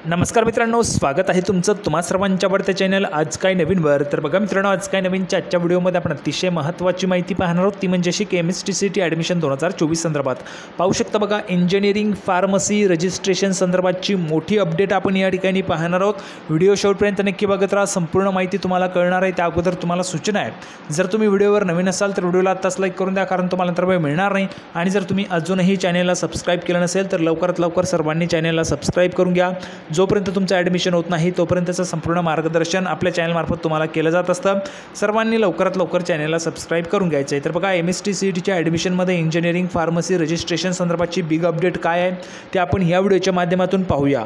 नमस्कार मित्रांनो, स्वागत आहे तुमचं तुम्हा सर्वांच्या आवडत्या चॅनल आज काय नवीनवर। तर बघा मित्रांनो, आज काय नवीनच्या आजच्या व्हिडिओमध्ये आपण अतिशय महत्त्वाची माहिती पाहणार आहोत, ती म्हणजे अशी KMSTCT ॲडमिशन 2024 संदर्भात पाहू शकता। बघा, इंजिनिअरिंग फार्मसी रजिस्ट्रेशन संदर्भातची मोठी अपडेट आपण या ठिकाणी पाहणार आहोत। व्हिडिओ शेवटपर्यंत नक्की बघत राहा, संपूर्ण माहिती तुम्हाला कळणार आहे। त्या अगोदर तुम्हाला सूचना आहे, जर तुम्ही व्हिडिओवर नवीन असाल तर व्हिडिओला आत्ताच लाईक करून द्या, कारण तुम्हाला नंतर वेळ मिळणार नाही। आणि जर तुम्ही अजूनही चॅनलला सबस्क्राईब केलं नसेल तर लवकरात लवकर सर्वांनी चॅनलला सबस्क्राईब करून घ्या। जोपर्यंत तुमचं ॲडमिशन होत नाही तोपर्यंतचं संपूर्ण मार्गदर्शन आपल्या चॅनलमार्फत तुम्हाला केलं जात असतं। सर्वांनी लवकरात लवकर चॅनलला सबस्क्राईब करून घ्यायचं आहे। तर बघा, MSTCTच्या ॲडमिशनमध्ये इंजिनिअरिंग फार्मसी रजिस्ट्रेशन संदर्भातची बिग अपडेट काय आहे ते आपण या व्हिडिओच्या माध्यमातून पाहूया।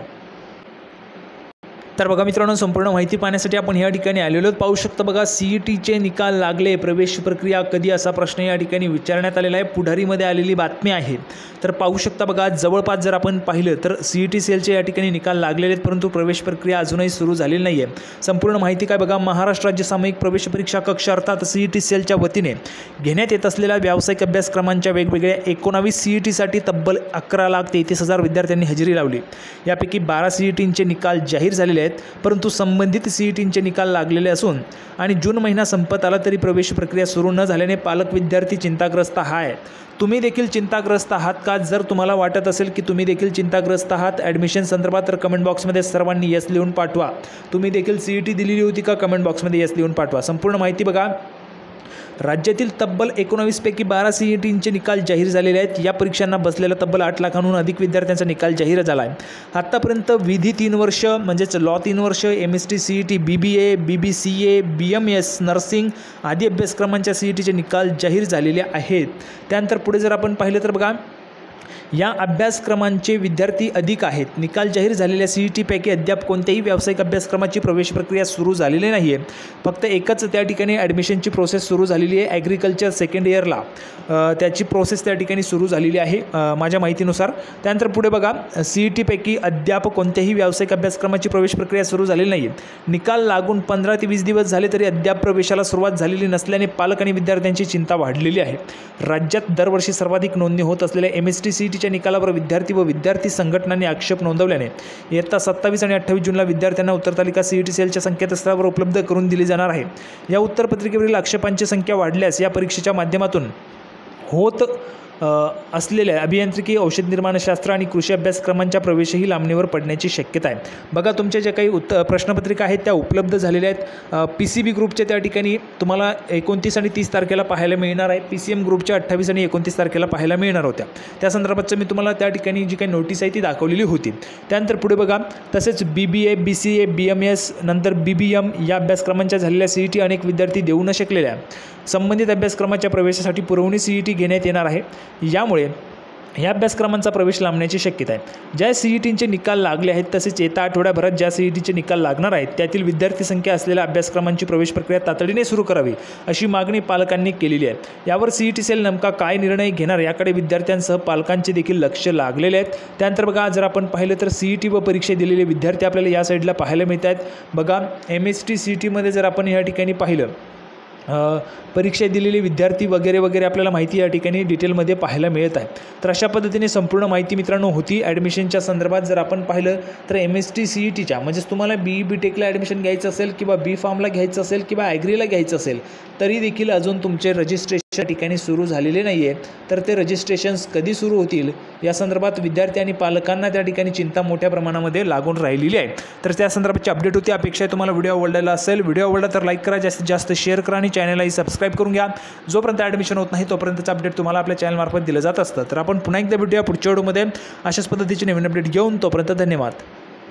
तर बघा मित्रांनो, संपूर्ण माहिती पाहण्यासाठी आपण या ठिकाणी आलेलो आहोत। पाहू शकता बघा, CETचे निकाल लागले, प्रवेश प्रक्रिया कधी असा प्रश्न या ठिकाणी विचारण्यात आलेला आहे। पुढारीमध्ये आलेली बातमी आहे। तर पाहू शकता बघा, जवळपास जर आपण पाहिलं तर CET सेलचे या ठिकाणी निकाल लागलेले आहेत, परंतु प्रवेश प्रक्रिया अजूनही सुरू झालेली नाही आहे। संपूर्ण माहिती काय बघा, महाराष्ट्र राज्य सामायिक प्रवेश परीक्षा कक्ष अर्थात CET सेलच्या वतीने घेण्यात येत असलेल्या व्यावसायिक अभ्यासक्रमांच्या वेगवेगळ्या 19 CETसाठी तब्बल 11,33,000 विद्यार्थ्यांनी हजेरी लावली। यापैकी 12 CETचे निकाल जाहीर झालेले आहेत, परंतु संबंधित CETचे निकाल लागलेले असून आणि जून महिना संपत आला तरी प्रवेश प्रक्रिया सुरू न झाल्याने पालक विद्यार्थी चिंताग्रस्त आहेत। तुम्ही देखील चिंताग्रस्त आहात का? जर तुम्हाला वाटत असेल की तुम्ही देखील चिंताग्रस्त आहात ॲडमिशन संदर्भात तर कमेंट बॉक्समध्ये सर्वांनी यस लिहून पाठवा। तुम्ही देखील CET दिलेली होती का? कमेंट बॉक्समध्ये यस लिहून पाठवा। संपूर्ण माहिती बघा, राज्यातील तब्बल 19 पैकी 12 CETचे निकाल जाहीर झालेले आहेत। या परीक्षांना बसलेला तब्बल 8 लाखांहून अधिक विद्यार्थ्यांचा निकाल जाहीर झाला आहे। आत्तापर्यंत विधी 3 वर्ष म्हणजेच लॉ 3 वर्ष, MSTCT BBA BBCA BMS nursing आदी अभ्यासक्रमांच्या CETचे निकाल जाहीर झालेले आहेत। त्यानंतर पुढे जर आपण पाहिलं तर बघा, या अभ्यासक्रमांचे विद्यार्थी अधिक आहेत। निकाल जाहीर झालेल्या CETपैकी अद्याप कोणत्याही व्यावसायिक अभ्यासक्रमाची प्रवेश प्रक्रिया सुरू झालेली नाही आहे। फक्त एकच त्या ठिकाणी ॲडमिशनची प्रोसेस सुरू झालेली आहे। ॲग्रिकल्चर सेकंड इयरला त्याची प्रोसेस त्या ठिकाणी सुरू झालेली आहे माझ्या माहितीनुसार। त्यानंतर पुढे बघा, CETपैकी अद्याप कोणत्याही व्यावसायिक अभ्यासक्रमाची प्रवेश प्रक्रिया सुरू झालेली नाही आहे। निकाल लागून 15 ते 20 दिवस झाले तरी अद्याप प्रवेशाला सुरुवात झालेली नसल्याने पालक आणि विद्यार्थ्यांची चिंता वाढलेली आहे। राज्यात दरवर्षी सर्वाधिक नोंदणी होत असलेल्या MSTCTच्या निकालावर विद्यार्थी व विद्यार्थी संघटनांनी आक्षेप नोंदवल्याने इयत्ता 27 आणि 28 जूनला विद्यार्थ्यांना उत्तरतालिका CET सेलच्या संकेतस्थळावर उपलब्ध करून दिली जाणार आहे। या उत्तरपत्रिकेवरील आक्षेपांची संख्या वाढल्यास या परीक्षेच्या माध्यमातून होत असलेल्या अभियांत्रिकी, औषध निर्माणशास्त्र आणि कृषी अभ्यासक्रमांच्या प्रवेशही लांबणीवर पडण्याची शक्यता आहे। बघा, तुमच्या ज्या काही प्रश्नपत्रिका आहेत त्या उपलब्ध झालेल्या आहेत। PCB ग्रुपच्या त्या ठिकाणी तुम्हाला 29 आणि 30 तारखेला पाहायला मिळणार आहे। PCM ग्रुपच्या 28 आणि 29 तारखेला पाहायला मिळणार होत्या। त्या संदर्भातचं मी तुम्हाला त्या ठिकाणी जी काही नोटीस आहे ती दाखवलेली होती। त्यानंतर पुढे बघा, तसेच BBA BCA BMS नंतर BBM या अभ्यासक्रमांच्या झालेल्या CET अनेक विद्यार्थी देऊ न शकलेल्या संबंधित अभ्यासक्रमाच्या प्रवेशासाठी पुरवणी CET घेण्यात येणार आहे। यामुळे या अभ्यासक्रमांचा प्रवेश लांबण्याची शक्यता आहे। ज्या CETचे निकाल लागले आहेत तसेच येत्या आठवड्याभरात ज्या CETचे निकाल लागणार आहेत त्यातील विद्यार्थी संख्या असलेल्या अभ्यासक्रमांची प्रवेश प्रक्रिया तातडीने सुरू करावी अशी मागणी पालकांनी केलेली आहे। यावर CET सेल नेमका काय निर्णय घेणार याकडे विद्यार्थ्यांसह पालकांचे देखील लक्ष लागलेले आहेत। त्यानंतर बघा, जर आपण पाहिलं तर CET व परीक्षा दिलेले विद्यार्थी आपल्याला या साईडला पाहायला मिळत आहेत। बघा, MSTCTमध्ये जर आपण या ठिकाणी पाहिलं परीक्षा दिलेले विद्यार्थी वगैरे वगैरे आपल्याला माहिती या ठिकाणी डिटेलमध्ये पाहायला मिळत आहे। तर अशा पद्धतीने संपूर्ण माहिती मित्रांनो होती ॲडमिशनच्या संदर्भात। जर आपण पाहिलं तर MSTCTच्या म्हणजेच तुम्हाला BE BTechला ॲडमिशन घ्यायचं असेल किंवा B फार्मला घ्यायचं असेल किंवा ॲग्रीला घ्यायचं असेल तरी देखील अजून तुमचे रजिस्ट्रेशन ठिकाणी सुरू झालेले नाही आहे। तर ते रजिस्ट्रेशन्स कधी सुरू होतील या संदर्भात विद्यार्थी आणि पालकांना त्या ठिकाणी चिंता मोठ्या प्रमाणामध्ये लागून राहिलेली आहे। तर त्या संदर्भाची अपडेट होती। अपेक्षा आहे तुम्हाला व्हिडिओ आवडलेला असेल। व्हिडिओ आवडला तर लाईक करा, जास्तीत जास्त शेअर करा आणि चॅनललाही सबस्क्राईब करून घ्या। जोपर्यंत ॲडमिशन होत नाही तोपर्यंतचं अपडेट तुम्हाला आपल्या चॅनलमार्फत दिलं जात असतं। तर आपण पुन्हा एकदा भेटूया पुढच्या व्हिडिओमध्ये अशाच पद्धतीची नवीन अपडेट घेऊन। तोपर्यंत धन्यवाद।